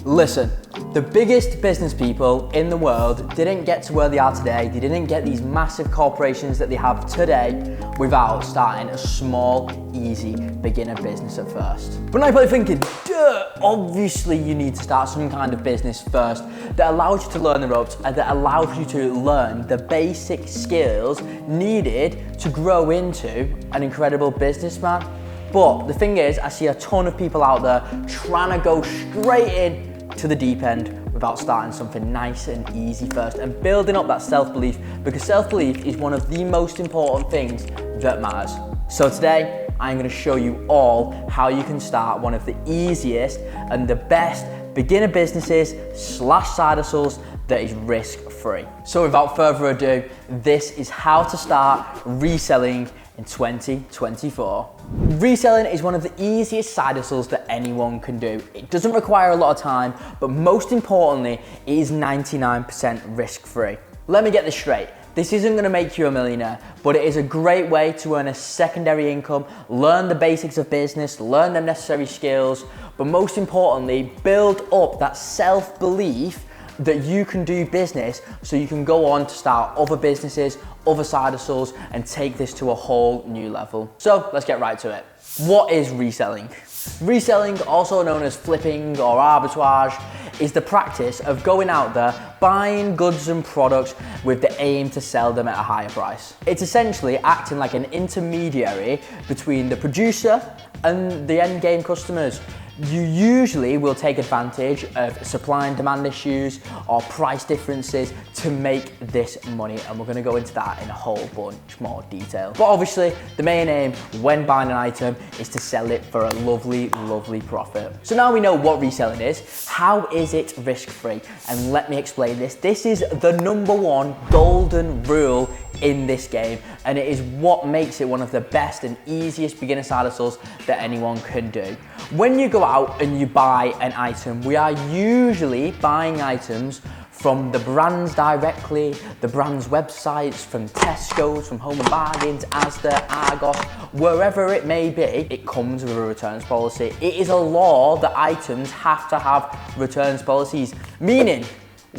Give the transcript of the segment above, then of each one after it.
Listen, the biggest business people in the world didn't get to where they are today. They didn't get these massive corporations that they have today without starting a small, easy beginner business at first. But now you're probably thinking, duh, obviously you need to start some kind of business first that allows you to learn the ropes and that allows you to learn the basic skills needed to grow into an incredible businessman. But the thing is, I see a ton of people out there trying to go straight in to the deep end without starting something nice and easy first and building up that self-belief, because self-belief is one of the most important things that matters. So today, I'm going to show you all how you can start one of the easiest and the best beginner businesses / side hustles that is risk-free. So without further ado, this is how to start reselling in 2024. Reselling is one of the easiest side hustles that anyone can do. It doesn't require a lot of time, but most importantly, it is 99% risk-free. Let me get this straight. This isn't going to make you a millionaire, but it is a great way to earn a secondary income, learn the basics of business, learn the necessary skills, but most importantly, build up that self-belief that you can do business so you can go on to start other businesses, other side hustles, and take this to a whole new level. So let's get right to it. What is reselling? Reselling, also known as flipping or arbitrage, is the practice of going out there, buying goods and products with the aim to sell them at a higher price. It's essentially acting like an intermediary between the producer and the end game customers. You usually will take advantage of supply and demand issues or price differences to make this money, and we're going to go into that in a whole bunch more detail. But obviously, the main aim when buying an item is to sell it for a lovely, lovely profit. So now we know what reselling is. How is it risk-free? And let me explain this. This is the #1 golden rule in this game, and it is what makes it one of the best and easiest beginner side hustles that anyone can do. When you go out and you buy an item, we are usually buying items from the brands directly, the brands' websites, from Tesco's, from Home and Bargains, Asda, Argos, wherever it may be. It comes with a returns policy. It is a law that items have to have returns policies, meaning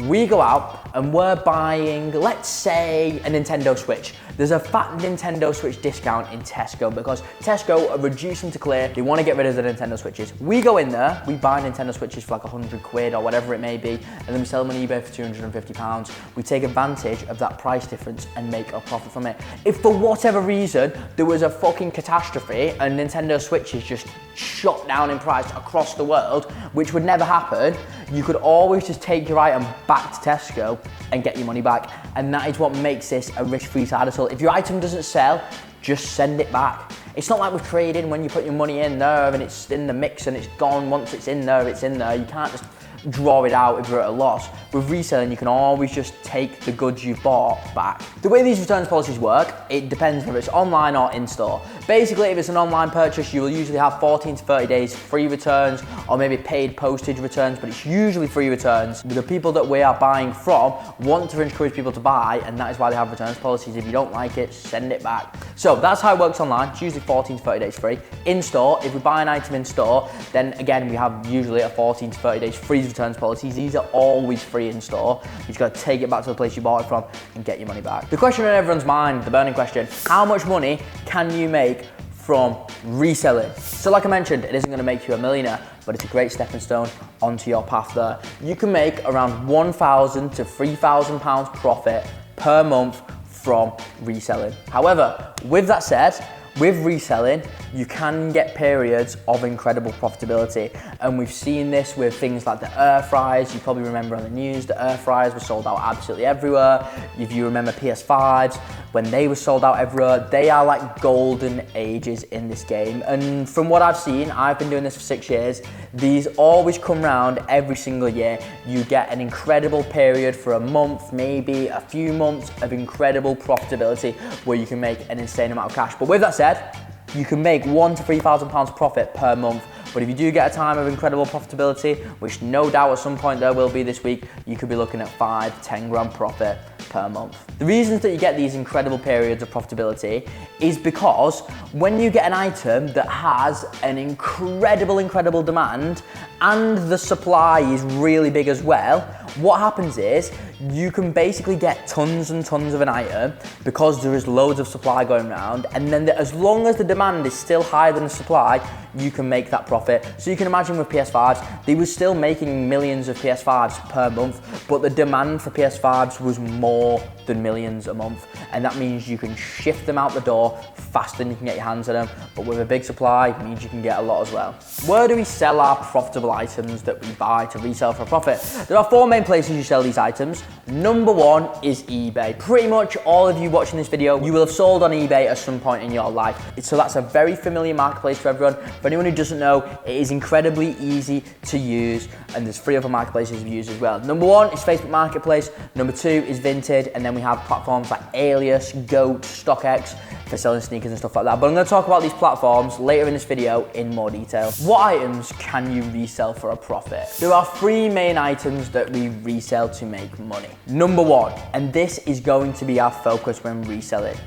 we go out and we're buying, let's say, a Nintendo Switch. There's a fat Nintendo Switch discount in Tesco because Tesco are reducing to clear. They want to get rid of the Nintendo Switches. We go in there, we buy Nintendo Switches for like 100 quid or whatever it may be, and then we sell them on eBay for 250 pounds. We take advantage of that price difference and make a profit from it. If for whatever reason there was a fucking catastrophe and Nintendo Switches just shot down in price across the world, which would never happen, you could always just take your item back to Tesco and get your money back. And that is what makes this a risk-free side hustle. If your item doesn't sell, just send it back. It's not like with trading when you put your money in there and it's in the mix and it's gone. Once it's in there, it's in there. You can't just draw it out if you're at a loss. With reselling, you can always just take the goods you've bought back. The way these returns policies work, it depends whether it's online or in-store. Basically, if it's an online purchase, you will usually have 14 to 30 days free returns or maybe paid postage returns, but it's usually free returns. The people that we are buying from want to encourage people to buy, and that is why they have returns policies. If you don't like it, send it back. So that's how it works online. It's usually 14 to 30 days free. In-store, if we buy an item in-store, then again, we have usually a 14 to 30 days free returns policies. These are always free in store. You just got to take it back to the place you bought it from and get your money back. The question on everyone's mind, the burning question, how much money can you make from reselling? So like I mentioned, it isn't going to make you a millionaire, but it's a great stepping stone onto your path there. You can make around £1,000 to £3,000 profit per month from reselling. However, with that said, with reselling, you can get periods of incredible profitability. And we've seen this with things like the air fryers. You probably remember on the news, the air fryers were sold out absolutely everywhere. If you remember PS5s, when they were sold out everywhere, they are like golden ages in this game. And from what I've seen, I've been doing this for 6 years, these always come round every single year. You get an incredible period for a month, maybe a few months of incredible profitability where you can make an insane amount of cash. But with that said, you can make £1,000 to £3,000 profit per month. But if you do get a time of incredible profitability, which no doubt at some point there will be this week, you could be looking at 5, 10 grand profit per month. The reasons that you get these incredible periods of profitability is because when you get an item that has an incredible demand and the supply is really big as well, what happens is you can basically get tons and tons of an item because there is loads of supply going around, and then as long as the demand is still higher than the supply, you can make that profit. So you can imagine with PS5s, they were still making millions of PS5s per month, but the demand for PS5s was more than millions a month, and that means you can shift them out the door faster than you can get your hands on them, but with a big supply, it means you can get a lot as well. Where do we sell our profitable items that we buy to resell for a profit? There are 4 main places you sell these items. Number 1 is eBay. Pretty much all of you watching this video, you will have sold on eBay at some point in your life. So that's a very familiar marketplace for everyone. For anyone who doesn't know, it is incredibly easy to use, and there's 3 other marketplaces we use as well. Number 1 is Facebook Marketplace. Number 2 is Vinted, and then we have platforms like Alias, Goat, StockX for selling sneakers and stuff like that. But I'm going to talk about these platforms later in this video in more detail. What items can you resell for a profit? There are 3 main items that we resell to make money. Number 1, and this is going to be our focus when reselling.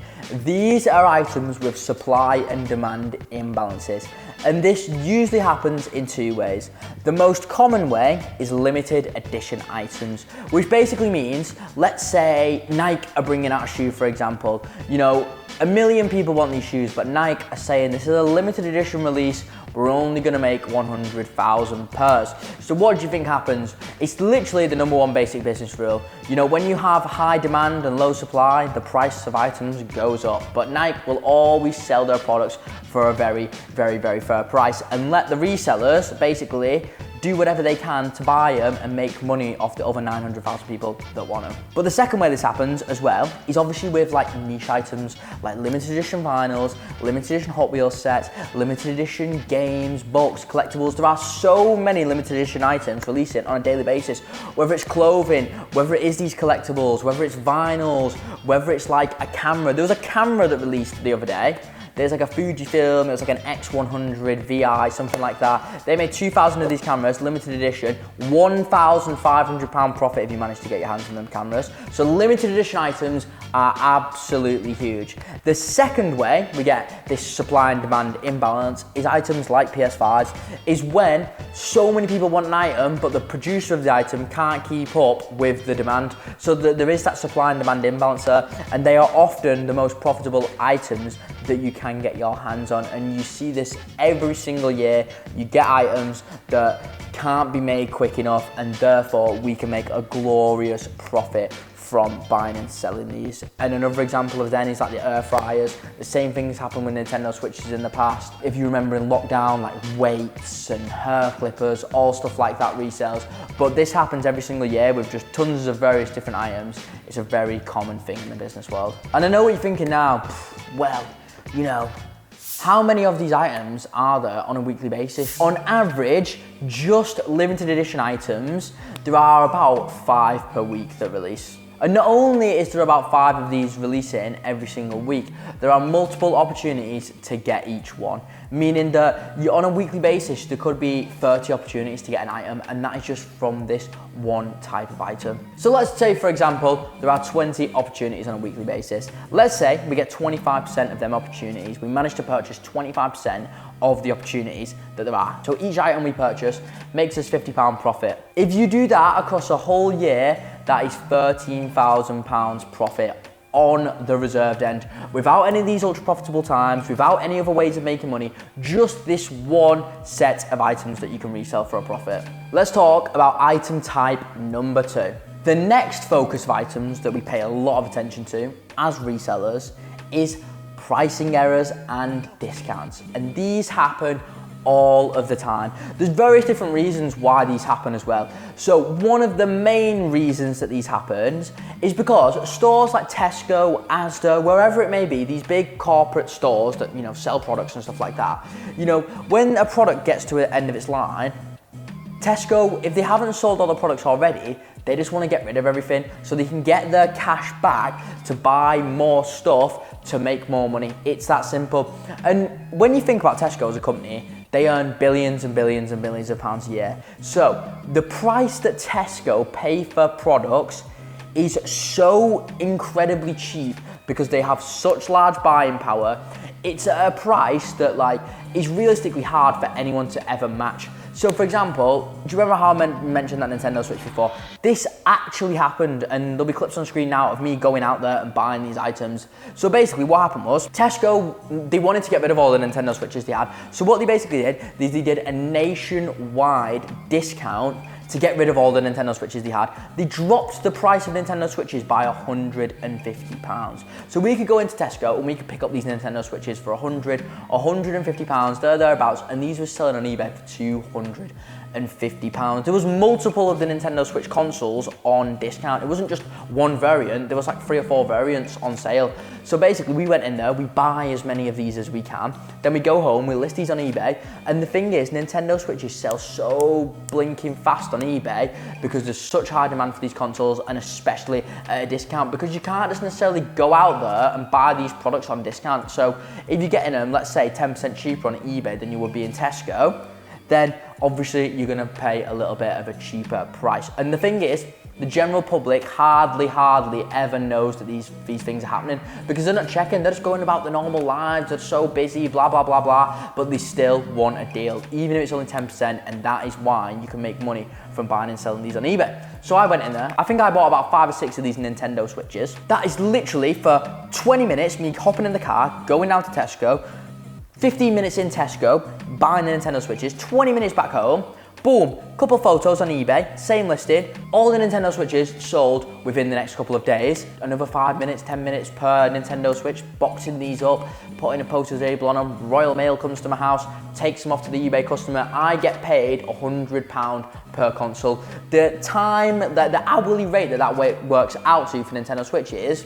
These are items with supply and demand imbalances, and this usually happens in 2 ways. The most common way is limited edition items, which basically means, let's say Nike are bringing out a shoe, for example. You know, 1 million people want these shoes, but Nike are saying this is a limited edition release, we're only gonna make 100,000 pairs. So what do you think happens? It's literally the number 1 basic business rule. You know, when you have high demand and low supply, the price of items goes up, but Nike will always sell their products for a very fair price and let the resellers basically do whatever they can to buy them and make money off the other 900,000 people that want them. But the second way this happens as well is obviously with like niche items like limited edition vinyls, limited edition Hot Wheels sets, limited edition games, books, collectibles. There are so many limited edition items releasing on a daily basis, whether it's clothing, whether it is these collectibles, whether it's vinyls, whether it's like a camera. There was a camera that released the other day. There's like a Fujifilm, it was like an X100 VI, something like that. They made 2,000 of these cameras, limited edition, £1,500 profit if you manage to get your hands on them cameras. So limited edition items are absolutely huge. The second way we get this supply and demand imbalance is items like PS5s, is when so many people want an item, but the producer of the item can't keep up with the demand. So there is that supply and demand imbalance there, and they are often the most profitable items that you can get your hands on, and you see this every single year. You get items that can't be made quick enough, and therefore we can make a glorious profit from buying and selling these. And another example of then is like the air fryers. The same things happened with Nintendo Switches in the past. If you remember in lockdown, like weights and hair clippers, all stuff like that resells. But this happens every single year with just tons of various different items. It's a very common thing in the business world. And I know what you're thinking now, well, you know, how many of these items are there on a weekly basis? On average, just limited edition items, there are about 5 per week that release. And not only is there about 5 of these releasing every single week, there are multiple opportunities to get each one. Meaning that on a weekly basis, there could be 30 opportunities to get an item, and that is just from this one type of item. So let's say, for example, there are 20 opportunities on a weekly basis. Let's say we get 25% of them opportunities. We manage to purchase 25% of the opportunities that there are. So each item we purchase makes us £50 profit. If you do that across a whole year, that is £13,000 profit on the reserved end, without any of these ultra profitable times, without any other ways of making money, just this one set of items that you can resell for a profit. Let's talk about item type number 2. The next focus of items that we pay a lot of attention to as resellers is pricing errors and discounts, and these happen all of the time. There's various different reasons why these happen as well. So one of the main reasons that these happen is because stores like Tesco, Asda, wherever it may be, these big corporate stores that, you know, sell products and stuff like that, you know, when a product gets to the end of its line, Tesco, if they haven't sold all the products already, they just want to get rid of everything so they can get their cash back to buy more stuff to make more money. It's that simple. And when you think about Tesco as a company, they earn billions and billions and billions of pounds a year. So the price that Tesco pay for products is so incredibly cheap because they have such large buying power. It's at a price that like is realistically hard for anyone to ever match. So for example, do you remember how I mentioned that Nintendo Switch before? This actually happened, and there'll be clips on screen now of me going out there and buying these items. So basically what happened was, Tesco, they wanted to get rid of all the Nintendo Switches they had. So what they basically did, is they did a nationwide discount to get rid of all the Nintendo Switches they had. They dropped the price of Nintendo Switches by £150. So we could go into Tesco and we could pick up these Nintendo Switches for £100, £150, thereabouts, and these were selling on eBay for £250. There was multiple of the Nintendo Switch consoles on discount. It wasn't just one variant, there was like 3 or 4 variants on sale. So basically we went in there, we buy as many of these as we can, then we go home, we list these on eBay, and the thing is, Nintendo Switches sell so blinking fast on eBay because there's such high demand for these consoles, and especially at a discount, because you can't just necessarily go out there and buy these products on discount. So if you're getting them, let's say 10% cheaper on eBay than you would be in Tesco, then obviously you're gonna pay a little bit of a cheaper price. And the thing is, the general public hardly ever knows that these things are happening because they're not checking, they're just going about their normal lives, they're so busy, blah, blah, blah, blah, but they still want a deal, even if it's only 10%, and that is why you can make money from buying and selling these on eBay. So I went in there, I think I bought about 5 or 6 of these Nintendo Switches. That is literally for 20 minutes, me hopping in the car, going down to Tesco, 15 minutes in Tesco, buying the Nintendo Switches, 20 minutes back home, boom, couple photos on eBay, same listing, all the Nintendo Switches sold within the next couple of days. Another 5 minutes, 10 minutes per Nintendo Switch, boxing these up, putting a postage label on them, Royal Mail comes to my house, takes them off to the eBay customer, I get paid £100 per console. The time, the hourly rate that works out to for Nintendo Switches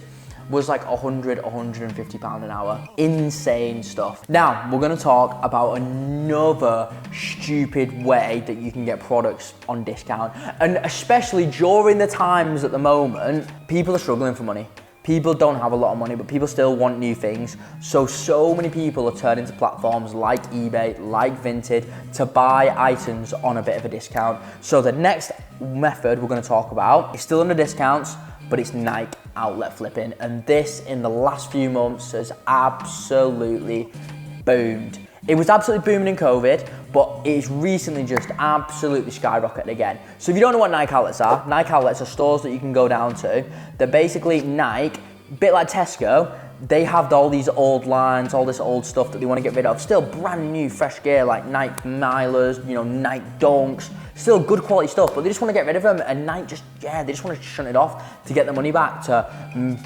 was like £150 an hour. Insane stuff. Now, we're gonna talk about another stupid way that you can get products on discount. And especially during the times at the moment, people are struggling for money. People don't have a lot of money, but people still want new things. So many people are turning to platforms like eBay, like Vinted, to buy items on a bit of a discount. So the next method we're gonna talk about is still under discounts, but it's Nike outlet flipping. And this, in the last few months, has absolutely boomed. It was absolutely booming in COVID, but it's recently just absolutely skyrocketed again. So if you don't know what Nike outlets are stores that you can go down to. They're basically Nike, a bit like Tesco. They have all these old lines, all this old stuff that they want to get rid of. Still brand new, fresh gear like Nike Milers, Nike Dunks. Still good quality stuff, but they just want to get rid of them, and Nike they just want to shut it off to get the money back to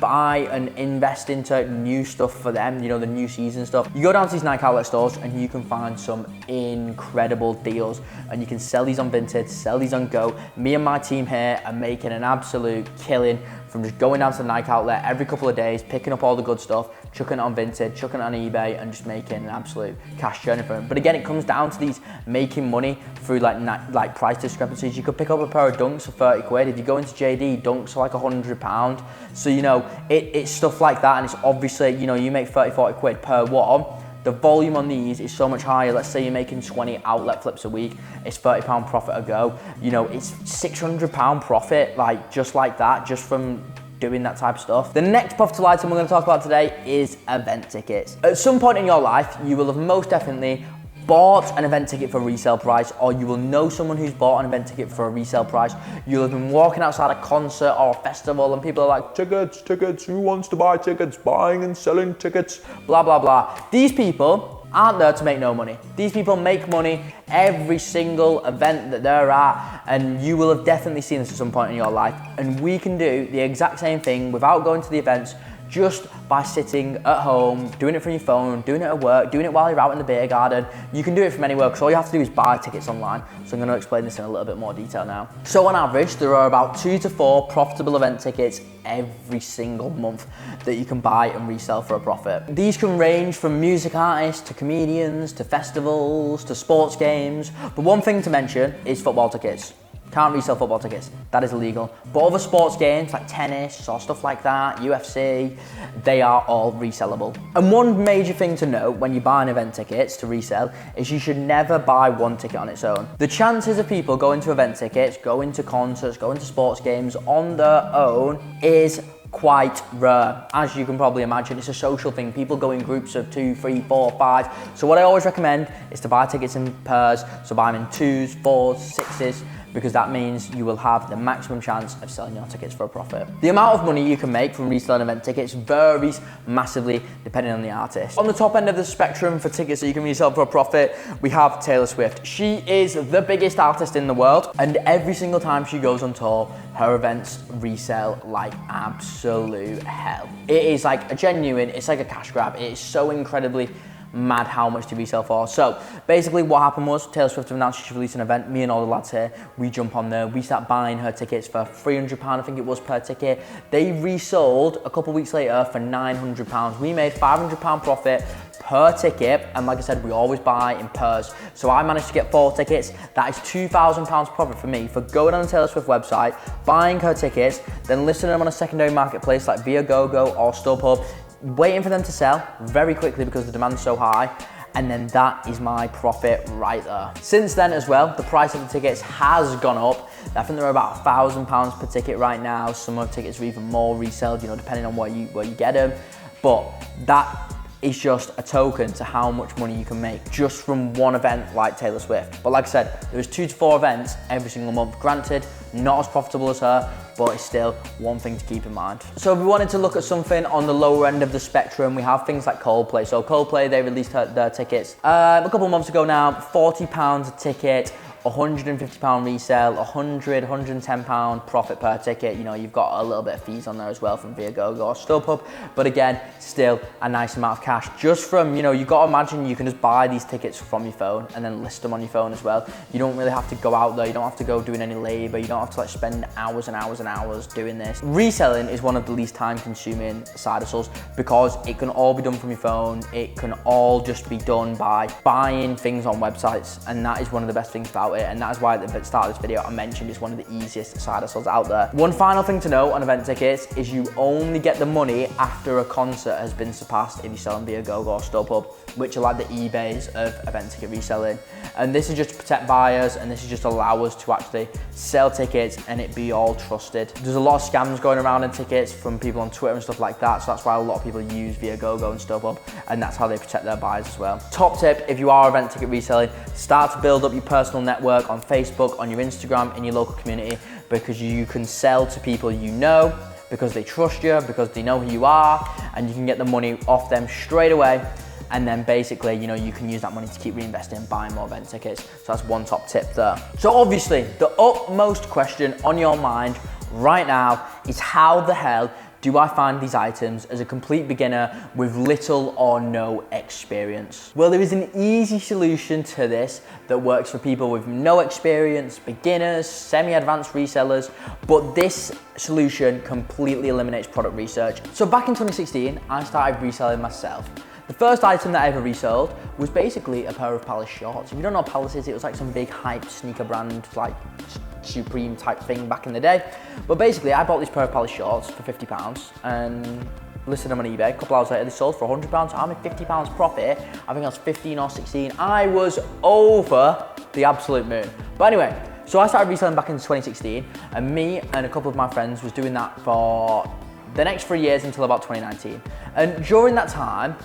buy and invest into new stuff for them, the new season stuff. You go down to these Nike outlet stores and you can find some incredible deals, and you can sell these on Vinted, sell these on Go. Me and my team here are making an absolute killing from just going down to the Nike outlet every couple of days, picking up all the good stuff, chucking it on Vinted, chucking it on eBay, and just making an absolute cash journey for them. But again, it comes down to these making money through like price discrepancies. You could pick up a pair of Dunks for 30 quid. If you go into JD, Dunks are like £100. So, it's stuff like that, and it's obviously, you make 30, 40 quid per one. The volume on these is so much higher. Let's say you're making 20 outlet flips a week, it's £30 profit a go. It's £600 profit, just like that, just from doing that type of stuff. The next profitable item we're going to talk about today is event tickets. At some point in your life, you will have most definitely bought an event ticket for a resale price, or you will know someone who's bought an event ticket for a resale price. You'll have been walking outside a concert or a festival and people are like, tickets, who wants to buy tickets, buying and selling tickets, blah, blah, blah. These people aren't there to make no money. These people make money every single event that they're at, and you will have definitely seen this at some point in your life. And we can do the exact same thing without going to the events, just by sitting at home, doing it from your phone, doing it at work, doing it while you're out in the beer garden. You can do it from anywhere, because all you have to do is buy tickets online. So I'm going to explain this in a little bit more detail now. So on average, there are about 2 to 4 profitable event tickets every single month that you can buy and resell for a profit. These can range from music artists to comedians to festivals to sports games. But one thing to mention is football tickets. Can't resell football tickets, that is illegal. But other sports games like tennis or stuff like that, UFC, they are all resellable. And one major thing to note when you're buying event tickets to resell is you should never buy one ticket on its own. The chances of people going to event tickets, going to concerts, going to sports games on their own is quite rare. As you can probably imagine, it's a social thing. People go in groups of 2, 3, 4, 5. So what I always recommend is to buy tickets in pairs. So buy them in 2s, 4s, 6s, because that means you will have the maximum chance of selling your tickets for a profit. The amount of money you can make from reselling event tickets varies massively depending on the artist. On the top end of the spectrum for tickets that you can resell for a profit, we have Taylor Swift. She is the biggest artist in the world, and every single time she goes on tour, her events resell like absolute hell. It is like a genuine, it's like a cash grab. It is so incredibly mad how much to resell for. So basically what happened was Taylor Swift announced she's releasing an event. Me and all the lads here, we jump on there. We start buying her tickets for £300, I think it was, per ticket. They resold a couple weeks later for £900. We made £500 profit per ticket, and like I said, we always buy in pairs. So I managed to get 4 tickets. That is £2,000 profit for me for going on the Taylor Swift website, buying her tickets, then listing them on a secondary marketplace like Viagogo or StubHub, waiting for them to sell very quickly because the demand's so high, and then that is my profit right there. Since then as well, the price of the tickets has gone up. I think they're about £1,000 per ticket right now. Some of the tickets are even more reselled, you know, depending on where you get them. But that is just a token to how much money you can make just from one event like Taylor Swift. But like I said, there was 2 to 4 events every single month. Granted, not as profitable as her, but it's still one thing to keep in mind. So if we wanted to look at something on the lower end of the spectrum, we have things like Coldplay. So Coldplay, they released their tickets a couple of months ago now, £40 a ticket, £150 resale, £100, £110 profit per ticket. You know, you've got a little bit of fees on there as well from Viagogo or StubHub, but again, still a nice amount of cash. Just from, you know, you've got to imagine you can just buy these tickets from your phone and then list them on your phone as well. You don't really have to go out there, you don't have to go doing any labor, you don't have to like spend hours and hours and hours doing this. Reselling is one of the least time consuming side hustles because it can all be done from your phone. It can all just be done by buying things on websites, and that is one of the best things about it. And that is why at the start of this video I mentioned it's one of the easiest side hustles out there. One final thing to note on event tickets is you only get the money after a concert has been surpassed if you sell on Viagogo or StubHub, which are like the eBays of event ticket reselling. And this is just to protect buyers, and this is just allow us to actually sell tickets and it be all trusted. There's a lot of scams going around in tickets from people on Twitter and stuff like that, so that's why a lot of people use Viagogo and StubHub, and that's how they protect their buyers as well. Top tip, if you are event ticket reselling, start to build up your personal network on Facebook, on your Instagram, in your local community, because you can sell to people you know, because they trust you, because they know who you are, and you can get the money off them straight away. And then basically, you know, you can use that money to keep reinvesting and buying more event tickets. So that's one top tip there. So obviously, the utmost question on your mind right now is how the hell do I find these items as a complete beginner with little or no experience? Well, there is an easy solution to this that works for people with no experience, beginners, semi-advanced resellers, but this solution completely eliminates product research. So back in 2016, I started reselling myself. The first item that I ever resold was basically a pair of Palace shorts. If you don't know what Palace is, it was like some big hype sneaker brand, like Supreme type thing back in the day. But basically, I bought this pair of Palace shorts for £50 and listed them on eBay. A couple hours later, they sold for £100. So I made £50 profit. I think I was 15 or 16. I was over the absolute moon. But anyway, so I started reselling back in 2016, and me and a couple of my friends was doing that for the next 3 years until about 2019. And during that time,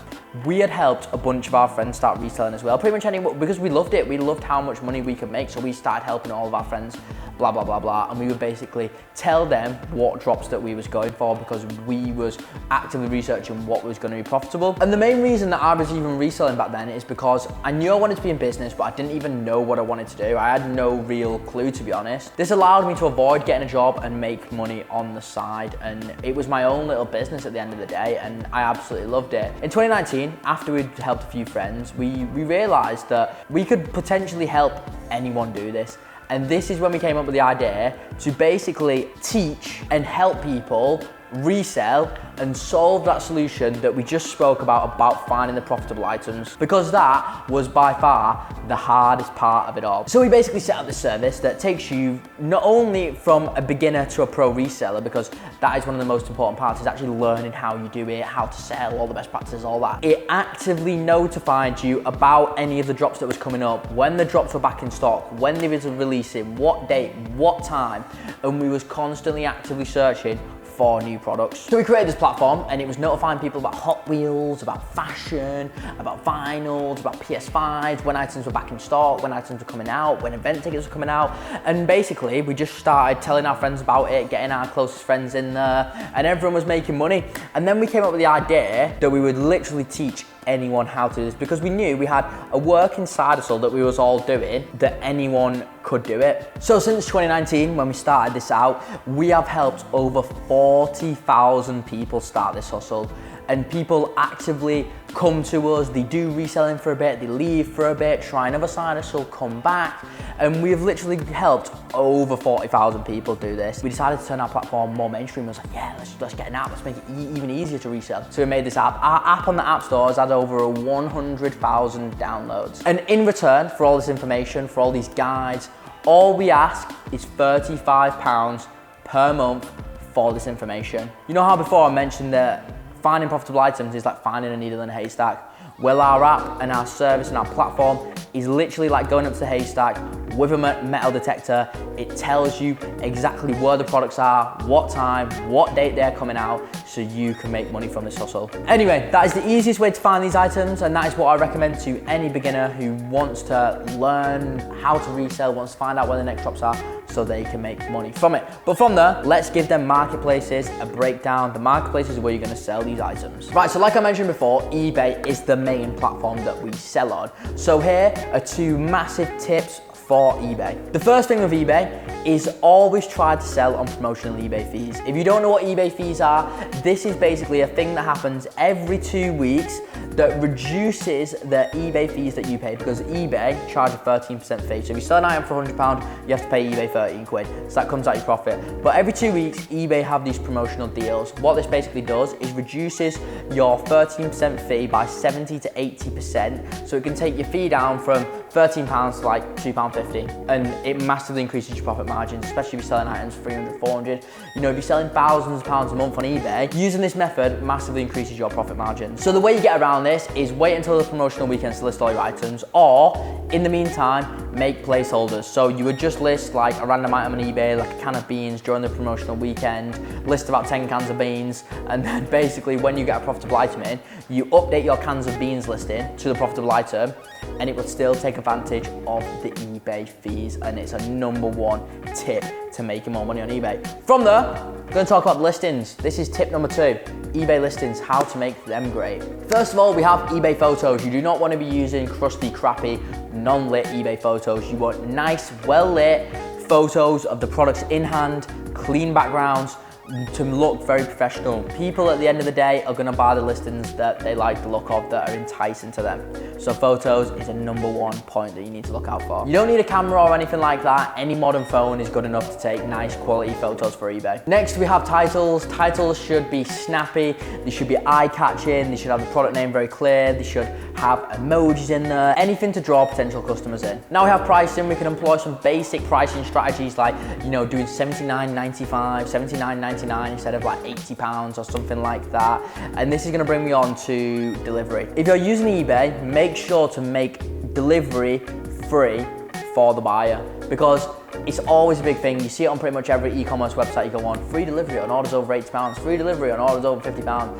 we had helped a bunch of our friends start reselling as well. Pretty much anyone, because we loved it. We loved how much money we could make. So we started helping all of our friends, blah, blah, blah, blah. And we would basically tell them what drops that we was going for because we was actively researching what was going to be profitable. And the main reason that I was even reselling back then is because I knew I wanted to be in business, but I didn't even know what I wanted to do. I had no real clue, to be honest. This allowed me to avoid getting a job and make money on the side. And it was my own little business at the end of the day, and I absolutely loved it. In 2019, after we'd helped a few friends, we realized that we could potentially help anyone do this. And this is when we came up with the idea to basically teach and help people resell, and solve that solution that we just spoke about finding the profitable items, because that was by far the hardest part of it all. So we basically set up this service that takes you not only from a beginner to a pro reseller, because that is one of the most important parts, is actually learning how you do it, how to sell, all the best practices, all that. It actively notified you about any of the drops that was coming up, when the drops were back in stock, when they was releasing, what date, what time, and we was constantly actively searching for new products. So we created this platform, and it was notifying people about Hot Wheels, about fashion, about vinyls, about PS5s, when items were back in stock, when items were coming out, when event tickets were coming out. And basically we just started telling our friends about it, getting our closest friends in there, and everyone was making money. And then we came up with the idea that we would literally teach anyone how to do this, because we knew we had a working side hustle that we was all doing, that anyone could do it. So since 2019, when we started this out, we have helped over 40,000 people start this hustle. And people actively come to us, they do reselling for a bit, they leave for a bit, try another side hustle, come back. And we have literally helped over 40,000 people do this. We decided to turn our platform more mainstream. I was like, yeah, let's get an app, let's make it even easier to resell. So we made this app. Our app on the App Store has had over 100,000 downloads. And in return for all this information, for all these guides, all we ask is £35 per month for this information. You know how before I mentioned that finding profitable items is like finding a needle in a haystack? Well, our app and our service and our platform is literally like going up to the haystack with a metal detector. It tells you exactly where the products are, what time, what date they're coming out, so you can make money from this hustle. Anyway, that is the easiest way to find these items, and that is what I recommend to any beginner who wants to learn how to resell, wants to find out where the next drops are, so they can make money from it. But from there, let's give them marketplaces a breakdown. The marketplaces are where you're gonna sell these items. Right, so like I mentioned before, eBay is the main platform that we sell on. So here are two massive tips for eBay. The first thing with eBay is always try to sell on promotional eBay fees. If you don't know what eBay fees are, this is basically a thing that happens every 2 weeks that reduces the eBay fees that you pay, because eBay charges a 13% fee. So if you sell an item for £100, you have to pay eBay 13 quid. So that comes out your profit. But every 2 weeks, eBay have these promotional deals. What this basically does is reduces your 13% fee by 70 to 80%. So it can take your fee down from £13 to like £2.50. And it massively increases your profit margins, especially if you're selling items for 300, 400. You know, if you're selling thousands of pounds a month on eBay, using this method massively increases your profit margins. So the way you get around this is wait until the promotional weekends to list all your items, or in the meantime, make placeholders. So you would just list like a random item on eBay, like a can of beans during the promotional weekend, list about 10 cans of beans, and then basically when you get a profitable item in, you update your cans of beans listing to the profitable item, and it will still take advantage of the eBay fees, and it's a #1 tip to making more money on eBay. From there, we're going to talk about listings. This is tip number 2, eBay listings, how to make them great. First of all, we have eBay photos. You do not want to be using crusty, crappy, non-lit eBay photos. You want nice, well-lit photos of the products in hand, clean backgrounds, to look very professional. People at the end of the day are gonna buy the listings that they like the look of, that are enticing to them. So photos is a #1 point that you need to look out for. You don't need a camera or anything like that. Any modern phone is good enough to take nice quality photos for eBay. Next, we have titles. Titles should be snappy, they should be eye-catching, they should have the product name very clear, they should have emojis in there, anything to draw potential customers in. Now we have pricing. We can employ some basic pricing strategies like, you know, doing $79.95, $79.99 instead of like £80 or something like that. And this is gonna bring me on to delivery. If you're using eBay, make sure to make delivery free for the buyer, because it's always a big thing. You see it on pretty much every e-commerce website you go on. Free delivery on orders over £80, free delivery on orders over £50.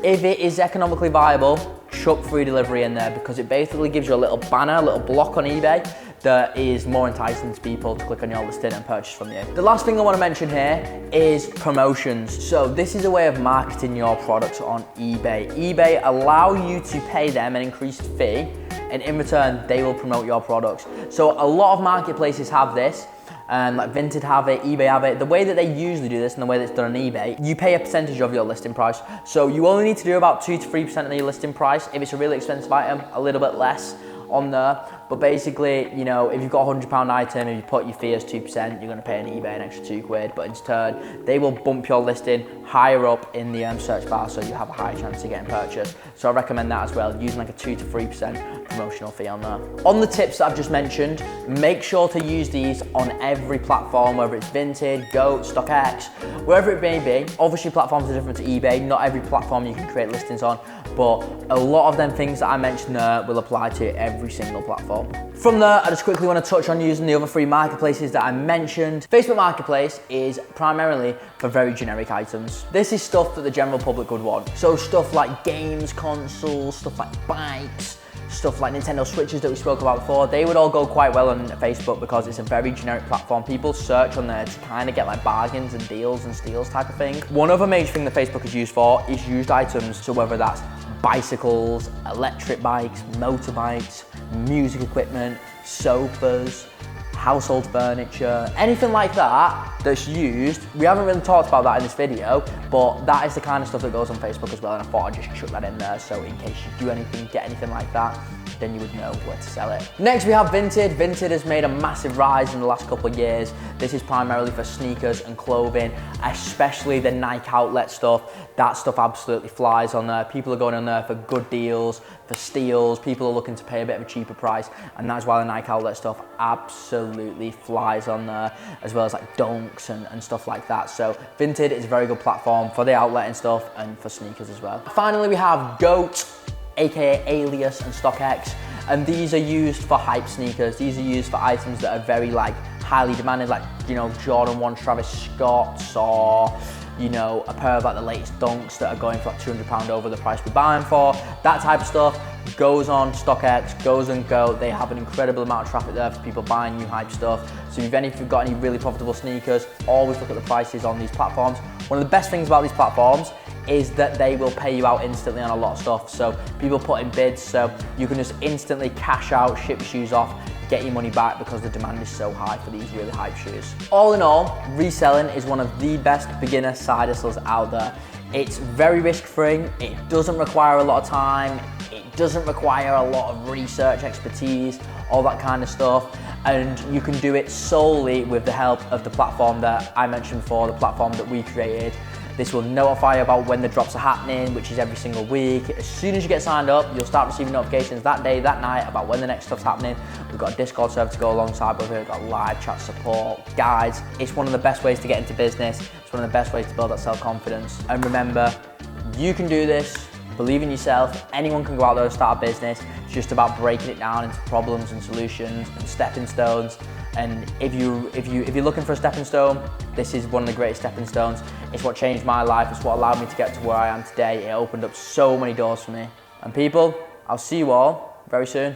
If it is economically viable, chuck free delivery in there, because it basically gives you a little banner, a little block on eBay that is more enticing to people to click on your listing and purchase from you. The last thing I want to mention here is promotions. So this is a way of marketing your products on eBay. eBay allow you to pay them an increased fee, and in return, they will promote your products. So a lot of marketplaces have this, like Vinted have it, eBay have it. The way that they usually do this and the way that it's done on eBay, you pay a percentage of your listing price. So you only need to do about 2 to 3% of your listing price. If it's a really expensive item, a little bit less. on there. But basically, you know, if you've got a £100 item, if you put your fee as 2%, you're gonna pay on eBay an extra £2. But in turn, they will bump your listing higher up in the search bar, so you have a higher chance of getting purchased. So I recommend that as well, using like a 2 to 3% promotional fee on there. On the tips that I've just mentioned, make sure to use these on every platform, whether it's Vinted, Goat, StockX, wherever it may be. Obviously platforms are different to eBay, not every platform you can create listings on, but a lot of them things that I mentioned there will apply to every single platform. From there, I just quickly want to touch on using the other 3 marketplaces that I mentioned. Facebook Marketplace is primarily for very generic items. This is stuff that the general public would want. So stuff like games, consoles, stuff like bikes, stuff like Nintendo Switches that we spoke about before, they would all go quite well on Facebook because it's a very generic platform. People search on there to kind of get like bargains and deals and steals type of thing. One other major thing that Facebook is used for is used items. So whether that's bicycles, electric bikes, motorbikes, music equipment, sofas, household furniture, anything like that that's used. We haven't really talked about that in this video, but that is the kind of stuff that goes on Facebook as well, and I thought I'd just chuck that in there so in case you do anything, get anything like that, then you would know where to sell it. Next we have Vinted. Vinted has made a massive rise in the last couple of years. This is primarily for sneakers and clothing, especially the Nike outlet stuff. That stuff absolutely flies on there. People are going on there for good deals, for steals. People are looking to pay a bit of a cheaper price, and that's why the Nike outlet stuff absolutely flies on there, as well as like dunks and stuff like that. So Vinted is a very good platform for the outlet and stuff, and for sneakers as well. Finally, we have Goat, aka Alias, and StockX, and these are used for hype sneakers. These are used for items that are very like highly demanded, like, you know, Jordan 1 Travis Scott's, or you know, a pair of like the latest dunks that are going for like £200 over the price we buy them for. That type of stuff goes on StockX, goes on Go. They have an incredible amount of traffic there for people buying new hype stuff. So if you've got any really profitable sneakers, always look at the prices on these platforms. One of the best things about these platforms is that they will pay you out instantly on a lot of stuff. So people put in bids, so you can just instantly cash out, ship your shoes off, get your money back because the demand is so high for these really hype shoes. All in all, reselling is one of the best beginner side hustles out there. It's very risk-free, it doesn't require a lot of time, it doesn't require a lot of research expertise, all that kind of stuff, and you can do it solely with the help of the platform that I mentioned before, the platform that we created. This will notify you about when the drops are happening, which is every single week. As soon as you get signed up, you'll start receiving notifications that day, that night, about when the next stuff's happening. We've got a Discord server to go alongside with it. We've got live chat support, guides. It's one of the best ways to get into business. It's one of the best ways to build that self-confidence. And remember, you can do this. Believe in yourself. Anyone can go out there and start a business. It's just about breaking it down into problems and solutions and stepping stones. And if you're looking for a stepping stone, this is one of the greatest stepping stones. It's what changed my life. It's what allowed me to get to where I am today. It opened up so many doors for me. And people, I'll see you all very soon.